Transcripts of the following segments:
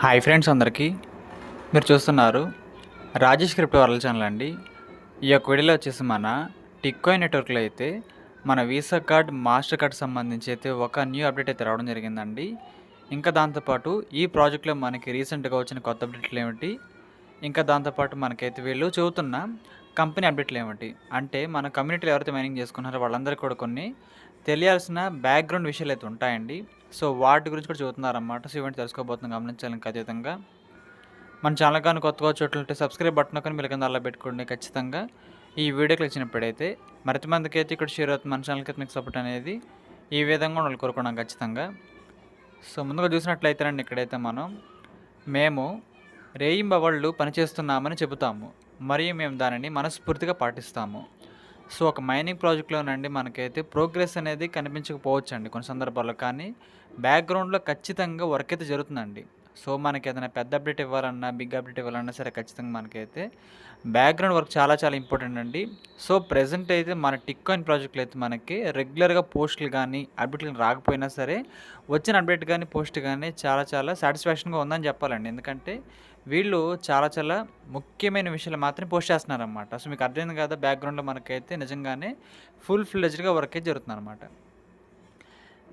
Hi friends అందరికీ. మీరు చూస్తున్నారు రాజేష్ క్రిప్టో వరల్డ్ ఛానల్ అండి. ఈ యొక్క వీడియోలో వచ్చేసి మన టిక్కాయిన్ నెట్వర్క్లో అయితే మన వీసా కార్డ్, మాస్టర్ కార్డ్ సంబంధించి అయితే ఒక న్యూ అప్డేట్ అయితే రావడం జరిగిందండి. ఇంకా దాంతోపాటు ఈ ప్రాజెక్ట్లో మనకి రీసెంట్గా వచ్చిన కొత్త అప్డేట్లు ఏమిటి, ఇంకా దాంతోపాటు మనకైతే వీళ్ళు చెబుతున్న కంపెనీ అప్డేట్లు ఏమిటి, అంటే మన కమ్యూనిటీలో ఎవరైతే మైనింగ్ చేసుకున్నారో వాళ్ళందరికీ కూడా కొన్ని తెలియాల్సిన బ్యాక్గ్రౌండ్ విషయాలు అయితే ఉంటాయండి. సో వాటి గురించి కూడా చెబుతున్నారన్నమాట. సో ఇవన్నీ తెలుసుకోబోతున్నాం, గమనించాలని ఖచ్చితంగా. మన ఛానల్ కానీ కొత్తగా చూడటంటే సబ్స్క్రైబ్ బటన్ కానీ మీరు కింద అలా పెట్టుకోండి ఖచ్చితంగా. ఈ వీడియోకి వచ్చినప్పుడైతే మరింత మందికి అయితే ఇక్కడ షేర్ అవుతుంది, మన ఛానల్కి అయితే మీకు సపోర్ట్ అనేది ఈ విధంగా వాళ్ళు కోరుకున్నాం ఖచ్చితంగా. సో ముందుగా చూసినట్లయితేనండి, ఇక్కడైతే మేము రేయింబవళ్ళు పనిచేస్తున్నామని చెబుతాము మరియు మేము దానిని మనస్ఫూర్తిగా పాటిస్తాము. సో ఒక మైనింగ్ ప్రాజెక్ట్లోనండి మనకైతే ప్రోగ్రెస్ అనేది కనిపించకపోవచ్చు అండి కొన్ని సందర్భాల్లో, కానీ బ్యాక్గ్రౌండ్లో ఖచ్చితంగా వర్క్ అయితే జరుగుతుందండి. సో మనకి ఏదైనా పెద్ద అప్డేట్ ఇవ్వాలన్నా, బిగ్ అప్డేట్ ఇవ్వాలన్నా సరే ఖచ్చితంగా మనకైతే బ్యాక్గ్రౌండ్ వర్క్ చాలా చాలా ఇంపార్టెంట్ అండి. సో ప్రెజెంట్ అయితే మన టిక్కాయిన్ ప్రాజెక్టులు అయితే మనకి రెగ్యులర్గా పోస్టులు కానీ అప్డేట్లు రాకపోయినా సరే వచ్చిన అప్డేట్ కానీ పోస్ట్ కానీ చాలా చాలా సాటిస్ఫాక్షన్గా ఉందని చెప్పాలండి. ఎందుకంటే వీళ్ళు చాలా చాలా ముఖ్యమైన విషయాలు మాత్రమే పోస్ట్ చేస్తున్నారన్నమాట. సో మీకు అర్థమైంది కదా, బ్యాక్గ్రౌండ్లో మనకైతే నిజంగానే ఫుల్ ఫ్లెడ్జ్డ్గా వర్క్ అయితే జరుగుతుందన్నమాట.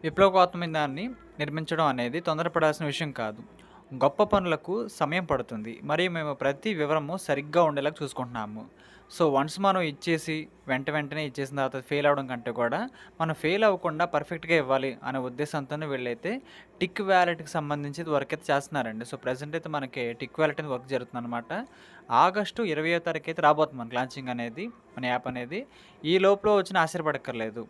విప్లవాత్మకమైన దాన్ని నిర్మించడం అనేది తొందరపడాల్సిన విషయం కాదు. గొప్ప పనులకు సమయం పడుతుంది మరియు మేము ప్రతి వివరము సరిగ్గా ఉండేలాగా చూసుకుంటున్నాము. సో వన్స్ మనం ఇచ్చేసి వెంటనే ఇచ్చేసిన తర్వాత ఫెయిల్ అవ్వడం కంటే కూడా మనం ఫెయిల్ అవ్వకుండా పర్ఫెక్ట్గా ఇవ్వాలి అనే ఉద్దేశంతోనే వీళ్ళైతే టిక్ వ్యాలెట్కి సంబంధించి వర్క్ అయితే చేస్తున్నారండి. సో ప్రజెంట్ అయితే మనకి టిక్ వ్యాలెట్ అనేది వర్క్ జరుగుతుంది అనమాట. ఆగస్టు 20వ తారీఖు అయితే రాబోతుంది మనకి లాంచింగ్ అనేది, మన యాప్ అనేది. ఈ లోపల వచ్చిన ఆశ్చర్యపడక్కర్లేదు,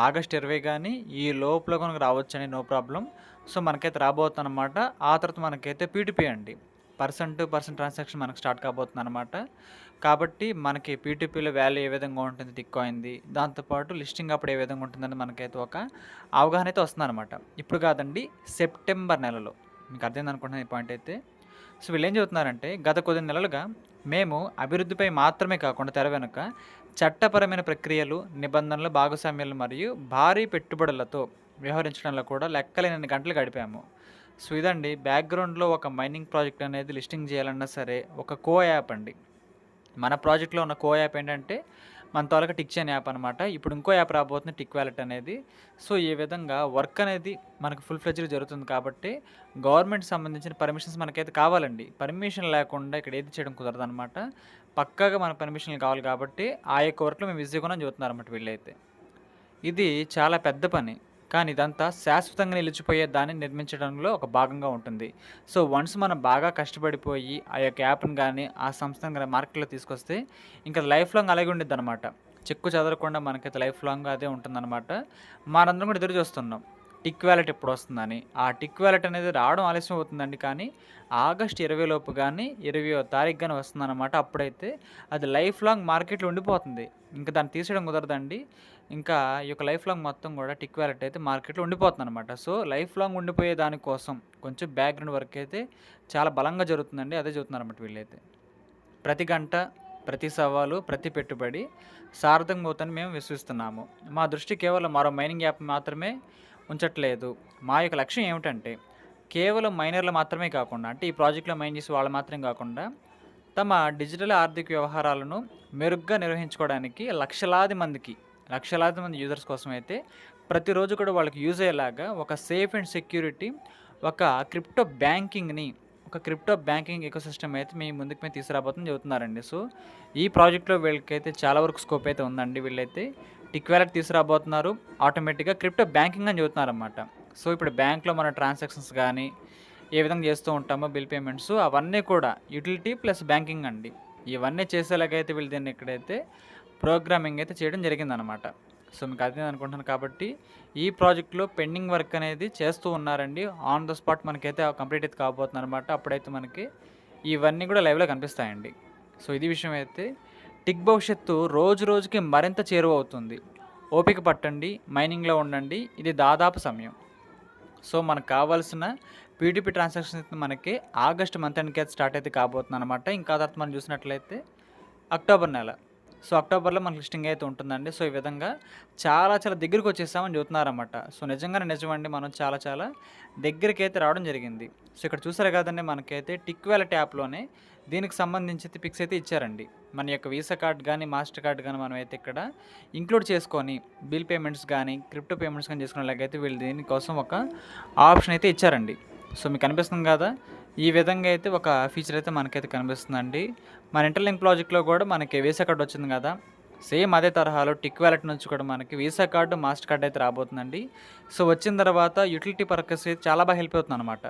ఆగస్ట్ 20 కానీ ఈ లోపల కనుక రావచ్చని నో ప్రాబ్లం. సో మనకైతే రాబోతుంది అనమాట. ఆ తర్వాత మనకైతే పీటీపీ అండి, పర్సన్ టు పర్సన్ ట్రాన్సాక్షన్ మనకు స్టార్ట్ కాబోతుంది అనమాట. కాబట్టి మనకి పీటీపీలో వాల్యూ ఏ విధంగా ఉంటుంది టిక్ కాయిన్ది, దాంతోపాటు లిస్టింగ్ అప్పుడు ఏ విధంగా ఉంటుందని మనకైతే ఒక అవగాహన అయితే వస్తుంది అనమాట. ఇప్పుడు కాదండి, సెప్టెంబర్ నెలలో. మీకు అర్థమైంది అనుకుంటున్నాను ఈ పాయింట్ అయితే. సో వీళ్ళు ఏం చెబుతున్నారంటే, గత కొద్ది నెలలుగా మేము అభివృద్ధిపై మాత్రమే కాకుండా తెర వెనుక చట్టపరమైన ప్రక్రియలు, నిబంధనలు, భాగస్వామ్యాలు మరియు భారీ పెట్టుబడులతో వ్యవహరించడంలో కూడా లెక్కలేనన్ని గంటలు గడిపాము. సో ఇదండి బ్యాక్గ్రౌండ్లో ఒక మైనింగ్ ప్రాజెక్ట్ అనేది లిస్టింగ్ చేయాలన్నా సరే ఒక కో యాప్ అండి. మన ప్రాజెక్ట్లో ఉన్న కో యాప్ ఏంటంటే మన తాలూకా టిక్ చైన్ యాప్ అనమాట. ఇప్పుడు ఇంకో యాప్ రాబోతుంది, టిక్ వ్యాలెట్ అనేది. సో ఈ విధంగా వర్క్ అనేది మనకు ఫుల్ ఫ్లెడ్జ్గా జరుగుతుంది కాబట్టి గవర్నమెంట్ సంబంధించిన పర్మిషన్స్ మనకైతే కావాలండి. పర్మిషన్ లేకుండా ఇక్కడ ఏది చేయడం కుదరదు అనమాట. పక్కాగా మన పర్మిషన్లు కావాలి కాబట్టి ఆ యొక్క వర్క్లో మేము బిజీగా చూస్తున్నారు అనమాట వీళ్ళైతే. ఇది చాలా పెద్ద పని, కానీ ఇదంతా శాశ్వతంగా నిలిచిపోయే దాన్ని నిర్మించడంలో ఒక భాగంగా ఉంటుంది. సో వన్స్ మనం బాగా కష్టపడిపోయి ఆ యొక్క యాప్ని కానీ ఆ సంస్థను కానీ మార్కెట్లో తీసుకొస్తే ఇంకా లైఫ్ లాంగ్ అలాగే ఉండిద్ది అనమాట. చెక్కు చెదరకుండా మనకైతే లైఫ్ లాంగ్ అదే ఉంటుందన్నమాట. మనందరం కూడా ఎదురు చూస్తున్నాం టిక్ వ్యాలెట్ ఎప్పుడు వస్తుందని. ఆ టిక్ వ్యాలెట్ అనేది రావడం ఆలస్యం అవుతుందండి, కానీ ఆగస్ట్ 20 లోపు కానీ 20వ తారీఖు కానీ వస్తుందన్నమాట. అప్పుడైతే అది లైఫ్ లాంగ్ మార్కెట్లో ఉండిపోతుంది, ఇంకా దాన్ని తీసేయడం కుదరదండి. ఇంకా ఈ యొక్క లైఫ్ లాంగ్ మొత్తం కూడా టిక్ వ్యాలెట్ అయితే మార్కెట్లో ఉండిపోతుంది అనమాట. సో లైఫ్ లాంగ్ ఉండిపోయే దానికోసం కొంచెం బ్యాక్గ్రౌండ్ వర్క్ అయితే చాలా బలంగా జరుగుతుందండి. అదే చెబుతున్నారన్నమాట వీళ్ళైతే. ప్రతి గంట, ప్రతి సవాలు, ప్రతి పెట్టుబడి సార్థకం అవుతుందని మేము విశ్వసిస్తున్నాము. మా దృష్టి కేవలం మరో మైనింగ్ యాప్ మాత్రమే ఉంచట్లేదు. మా యొక్క లక్ష్యం ఏమిటంటే కేవలం మైనర్లు మాత్రమే కాకుండా, అంటే ఈ ప్రాజెక్ట్లో మైన్ చేసే వాళ్ళు మాత్రమే కాకుండా తమ డిజిటల్ ఆర్థిక వ్యవహారాలను మెరుగ్గా నిర్వహించుకోవడానికి లక్షలాది మంది యూజర్స్ కోసం అయితే ప్రతిరోజు కూడా వాళ్ళకి యూజ్ అయ్యేలాగా ఒక సేఫ్ అండ్ సెక్యూరిటీ, ఒక క్రిప్టో బ్యాంకింగ్ ఎకోసిస్టమ్ అయితే మీ ముందుకు మేము తీసుకురాబోతుందని చెబుతున్నారండి. సో ఈ ప్రాజెక్ట్లో వీళ్ళకైతే చాలా వరకు స్కోప్ అయితే ఉందండి. వీళ్ళైతే టిక్ వ్యాలెట్ తీసుకురాబోతున్నారు, ఆటోమేటిక్గా క్రిప్టో బ్యాంకింగ్ అని చెబుతున్నారన్నమాట. సో ఇప్పుడు బ్యాంక్లో మన ట్రాన్సాక్షన్స్ కానీ ఏ విధంగా చేస్తూ ఉంటామో బిల్ పేమెంట్స్ అవన్నీ కూడా యూటిలిటీ ప్లస్ బ్యాంకింగ్ అండి. ఇవన్నీ చేసేలాగైతే వీళ్ళు దీన్ని ఇక్కడైతే ప్రోగ్రామింగ్ అయితే చేయడం జరిగిందనమాట. సో మీకు అర్థం అనుకుంటున్నాను. కాబట్టి ఈ ప్రాజెక్ట్లో పెండింగ్ వర్క్ అనేది చేస్తూ ఉన్నారండి. ఆన్ ద స్పాట్ మనకైతే కంప్లీట్ అయితే కాబోతుంది అనమాట. అప్పుడైతే మనకి ఇవన్నీ కూడా లైవ్లో కనిపిస్తాయండి. సో ఇది విషయం అయితే. టిక్ భవిష్యత్తు రోజు రోజుకి మరింత చేరువవుతుంది. ఓపిక పట్టండి, మైనింగ్లో ఉండండి, ఇది దాదాపు సమయం. సో మనకు కావాల్సిన పీటీపీ ట్రాన్సాక్షన్ అయితే మనకి ఆగస్ట్ మంత్ ఎండ్కి అయితే స్టార్ట్ అయితే కాబోతుంది అనమాట. ఇంకా తర్వాత మనం చూసినట్లయితే అక్టోబర్ నెల సో, అక్టోబర్‌లో మనకు లిస్టింగ్ అయితే ఉంటుందండి. సో, ఈ విధంగా చాలా చాలా దగ్గరికొచ్చేసామని చెబుతున్నారన్నమాట. సో, నిజంగానే నిజమండి. మనం చాలా చాలా దగ్గరికైతే రావడం జరిగింది. సో, ఇక్కడ చూసారు కదండీ మనకైతే టిక్ వాలెట్ యాప్‌లోనే దీనికి సంబంధించి పిక్స్ అయితే ఇచ్చారండి. మన యొక్క వీసా కార్డ్ గానీ, మాస్టర్ కార్డ్ గానీ మనమైతే ఇక్కడ ఇంక్లూడ్ చేసుకొని బిల్ పేమెంట్స్ గానీ, క్రిప్టో పేమెంట్స్ గానీ చేసుకునేలాగైతే వీళ్ళు దీనికోసం ఒక ఆప్షన్ అయితే ఇచ్చారండి. సో, మీకు కనిపిస్తుంది గదా! ఈ విధంగా అయితే ఒక ఫీచర్ అయితే మనకైతే కనిపిస్తుందండి. మన ఇంటర్‌లింక్ ప్రాజెక్ట్‌లో గూడా మనకి వీసా కార్డ్ వచ్చింది గదా! సేమ్ అదే తరహాలో టిక్ వాలెట్ నుంచి కూడా మనకి వీసా కార్డ్, మాస్టర్ కార్డ్ అయితే రాబోతుందండి. సో, వచ్చిన తర్వాత యుటిలిటీ పర్పస్ అయితే చాలా బాగా హెల్ప్ అవుతుందనమాట.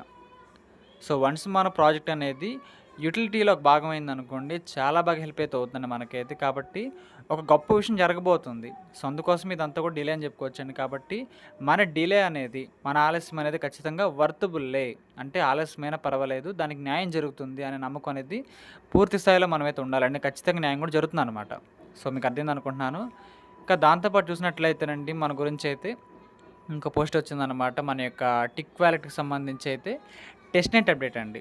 సో, వన్స్ మన ప్రాజెక్ట్ అనేది యుటిలిటీలో ఒక భాగమైందనుకోండి, చాలా బాగా హెల్ప్ అయితే అవుతుందండి మనకైతే. కాబట్టి ఒక గొప్ప విషయం జరగబోతుంది. సో, అందుకోసం ఇదంతా కూడా డిలే అని చెప్పుకోవచ్చండి. కాబట్టి మన డిలే అనేది, మన ఆలస్యం అనేది ఖచ్చితంగా వర్తబుల్లే. అంటే ఆలస్యమైనా పర్వాలేదు, దానికి న్యాయం జరుగుతుంది అనే నమ్మకం అనేది పూర్తి స్థాయిలో మనమైతే ఉండాలండి. ఖచ్చితంగా న్యాయం కూడా జరుగుతుందనమాట. సో, మీకు అర్థమైందనుకుంటున్నాను. ఇంకా దాంతో పాటు చూసినట్లయితేనండి మన గురించైతే ఇంకో పోస్ట్ వచ్చిందనమాట. మన యొక్క టిక్ వాలెట్‌కి సంబంధించి అయితే టెస్ట్‌నెట్ అప్డేట్ అండి.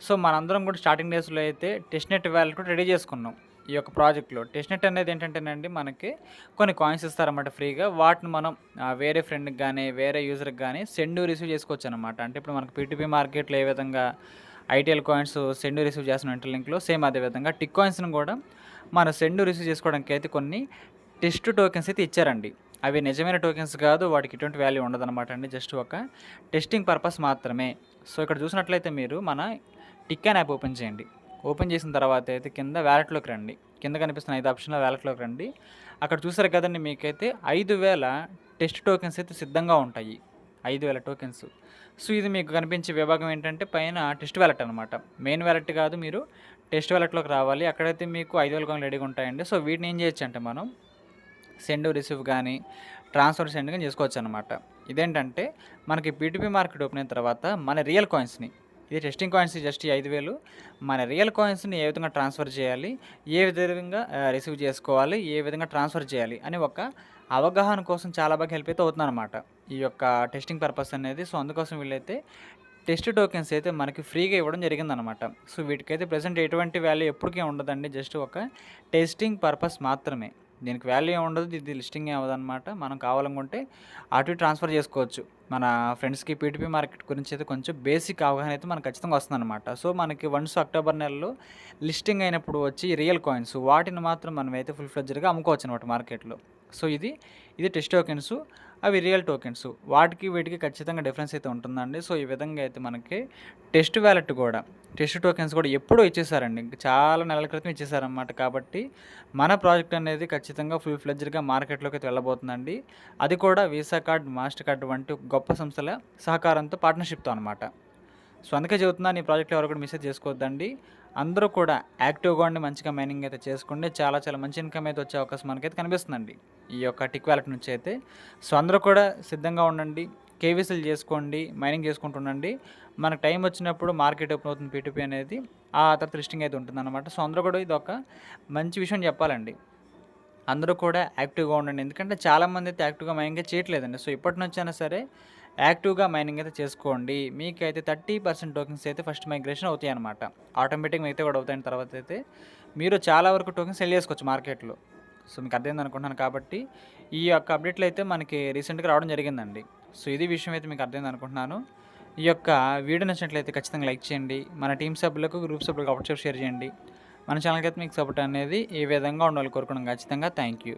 సో, మనందరం కూడా స్టార్టింగ్ డేస్‌లో అయితే టెస్ట్‌నెట్ వాలెట్ కూడా రెడీ చేసుకున్నాం. ఈ యొక్క ప్రాజెక్ట్‌లో. టెస్ట్‌నెట్ అనేది ఏంటంటేనండి మనకి కొన్ని కాయిన్స్ ఇస్తారన్నమాట ఫ్రీగా. వాటిని మనం వేరే ఫ్రెండ్‌కి గానీ, వేరే యూజర్‌కి గానీ సెండ్, రిసీవ్ చేసుకోవచ్చనమాట. అంటే ఇప్పుడు మనకు పీ2పీ మార్కెట్‌లో ఏ విధంగా ఐటీఎల్ కాయిన్స్ సెండ్, రిసీవ్ చేస్తున్నాం ఇంటర్‌లింక్‌లో సేమ్ అదే విధంగా టిక్ కాయిన్స్‌ని కూడా మనం సెండ్, రిసీవ్ చేసుకోవడానికి అయితే కొన్ని టెస్ట్ టోకెన్స్ అయితే ఇచ్చారండి. అవి నిజమైన టోకెన్స్ కాదు. వాటికి ఎటువంటి వాల్యూ ఉండదనమాట అండి. జస్ట్ ఒక టెస్టింగ్ పర్పస్ మాత్రమే. సో, ఇక్కడ చూసినట్లయితే మీరు మన టిక్కాన్ యాప్ ఓపెన్ చేయండి. ఓపెన్ చేసిన తర్వాత అయితే కింద వాలెట్‌లోకి రండి. కింద కనిపిస్తున్న 5 ఆప్షన్‌లో వాలెట్‌లోకి రండి. అక్కడ చూసారు కదండీ మీకైతే 5000 టెస్ట్ టోకెన్స్ అయితే సిద్ధంగా ఉంటాయి. 5000 టోకెన్స్. సో, ఇది మీకు కనిపించే విభాగం ఏంటంటే పైన టెస్ట్ వాలెట్ అనమాట. మెయిన్ వాలెట్ కాదు, మీరు టెస్ట్ వాలెట్‌లోకి రావాలి. అక్కడైతే మీకు 5000 కాయిన్లు రెడీగా ఉంటాయండి. సో, వీటిని ఏం చేయొచ్చంటే మనం సెండ్, రిసీవ్ గానీ, ట్రాన్స్‌ఫర్, సెండ్ గాని చేసుకోవచ్చనమాట. ఇదేంటంటే మనకి పీ2పీ మార్కెట్ ఓపెన్ అయిన తర్వాత మన రియల్ కాయిన్స్‌ని, ఇది టెస్టింగ్ కాయిన్స్ జస్ట్ ఈ 5000 మన రియల్ కాయిన్స్‌ని ఏ విధంగా ట్రాన్స్‌ఫర్ చేయాలి, ఏ విధంగా రిసీవ్ చేసుకోవాలి, ఏ విధంగా ట్రాన్స్‌ఫర్ చేయాలి అని ఒక అవగాహన కోసం చాలా బాగా హెల్ప్ అయితే అవుతుందనమాట. ఈ యొక్క టెస్టింగ్ పర్పస్ అనేది. సో, అందుకోసం వీళ్ళైతే టెస్ట్ టోకెన్స్ అయితే మనకి ఫ్రీగా ఇవ్వడం జరిగిందనమాట. సో, వీటికైతే ప్రెజెంట్ ఎటువంటి వాల్యూ ఎప్పటికీ ఉండదండి. జస్ట్ ఒక టెస్టింగ్ పర్పస్ మాత్రమే. దీనికి వాల్యూ ఏమి ఉండదు. ఇది లిస్టింగ్ ఏమి అవ్వదనమాట. మనం కావాలనుకుంటే అటు ఇటు ట్రాన్స్‌ఫర్ చేసుకోవచ్చు. మన ఫ్రెండ్స్‌కి పీ2పీ మార్కెట్ గురించి అయితే కొంచెం బేసిక్ అవగాహన అయితే మనకు ఖచ్చితంగా వస్తుందనమాట. సో, మనకి వన్స్ అక్టోబర్ నెలలో లిస్టింగ్ అయినప్పుడు వచ్చి రియల్ కాయిన్స్ వాటిని మాత్రం మనమైతే ఫుల్ ఫ్లెడ్జ్డ్‌గా అమ్ముకోవచ్చనమాట మార్కెట్‌లో. సో, ఇది టెస్ట్ టోకెన్స్. అవి రియల్ టోకెన్స్. వాటికి వీటికి ఖచ్చితంగా డిఫరెన్స్ అయితే ఉంటుందండి. సో, ఈ విధంగా అయితే మనకి టెస్ట్ వాలెట్ కూడా, టెస్ట్ టోకెన్స్ కూడా ఎప్పుడో ఇచ్చేసారండి. ఇంక చాలా నెలల క్రితం ఇచ్చేసారనమాట. కాబట్టి మన ప్రాజెక్ట్ అనేది ఖచ్చితంగా ఫుల్ ఫ్లెడ్జ్డ్‌గా మార్కెట్‌లోకి అయితే వెళ్ళబోతుందండి. అది కూడా వీసా కార్డ్, మాస్టర్ కార్డ్ వంటి గొప్ప సంస్థల సహకారంతో, పార్ట్నర్‌షిప్‌తో అనమాట. సో, అందుకే చెబుతున్నాను ఈ ప్రాజెక్ట్‌లో ఎవరు కూడా మిస్ అయితే చేసుకోవద్దండి. అందరూ కూడా యాక్టివ్‌గా ఉండి మంచిగా మైనింగ్ అయితే చేసుకోండి. చాలా చాలా మంచి ఇన్‌కమ్ అయితే వచ్చే అవకాశం మనకైతే కనిపిస్తుందండి. ఈ యొక్క టిక్ వాలెట్ నుంచి అయితే. సో, అందరూ కూడా సిద్ధంగా ఉండండి. కేవైసీలు చేసుకోండి. మైనింగ్ చేసుకుంటూ ఉండండి. మనకు టైం వచ్చినప్పుడు మార్కెట్ ఓపెన్ అవుతుంది పీ2పీ అనేది. ఆ తర్వాత లిస్టింగ్ అయితే ఉంటుందన్నమాట. సో, అందరూ కూడా ఇదొక మంచి విషయం చెప్పాలండి. అందరూ కూడా యాక్టివ్‌గా ఉండండి. ఎందుకంటే చాలామంది అయితే యాక్టివ్‌గా మైనింగ్ చేయట్లేదండి. సో, ఇప్పటి నుంచైనా సరే యాక్టివ్‌గా మైనింగ్ అయితే చేసుకోండి. మీకైతే 30% టోకెన్స్ అయితే ఫస్ట్ మైగ్రేషన్ అవుతాయన్నమాట. ఆటోమేటిక్‌గా మిగతావి కూడా అవుతాయిన తర్వాత అయితే మీరు చాలా వరకు టోకెన్స్ సెల్ చేసుకోవచ్చు మార్కెట్‌లో. సో, మీకు అర్థమైంది అనుకుంటున్నాను. కాబట్టి ఈ యొక్క అప్డేట్‌లు అయితే మనకి రీసెంట్‌గా రావడం జరిగిందండి. సో, ఇది విషయం అయితే మీకు అర్థమైంది అనుకుంటున్నాను. ఈ యొక్క వీడియో నచ్చినట్లయితే ఖచ్చితంగా లైక్ చేయండి. మన టీమ్ సభ్యులకు, గ్రూప్ సభ్యులకు అప్డేట్ షేర్ చేయండి. మన ఛానల్‌కి అయితే మీకు సపోర్ట్ అనేది ఈ విధంగా ఉండాలని కోరుకున్నాం ఖచ్చితంగా. Thank you.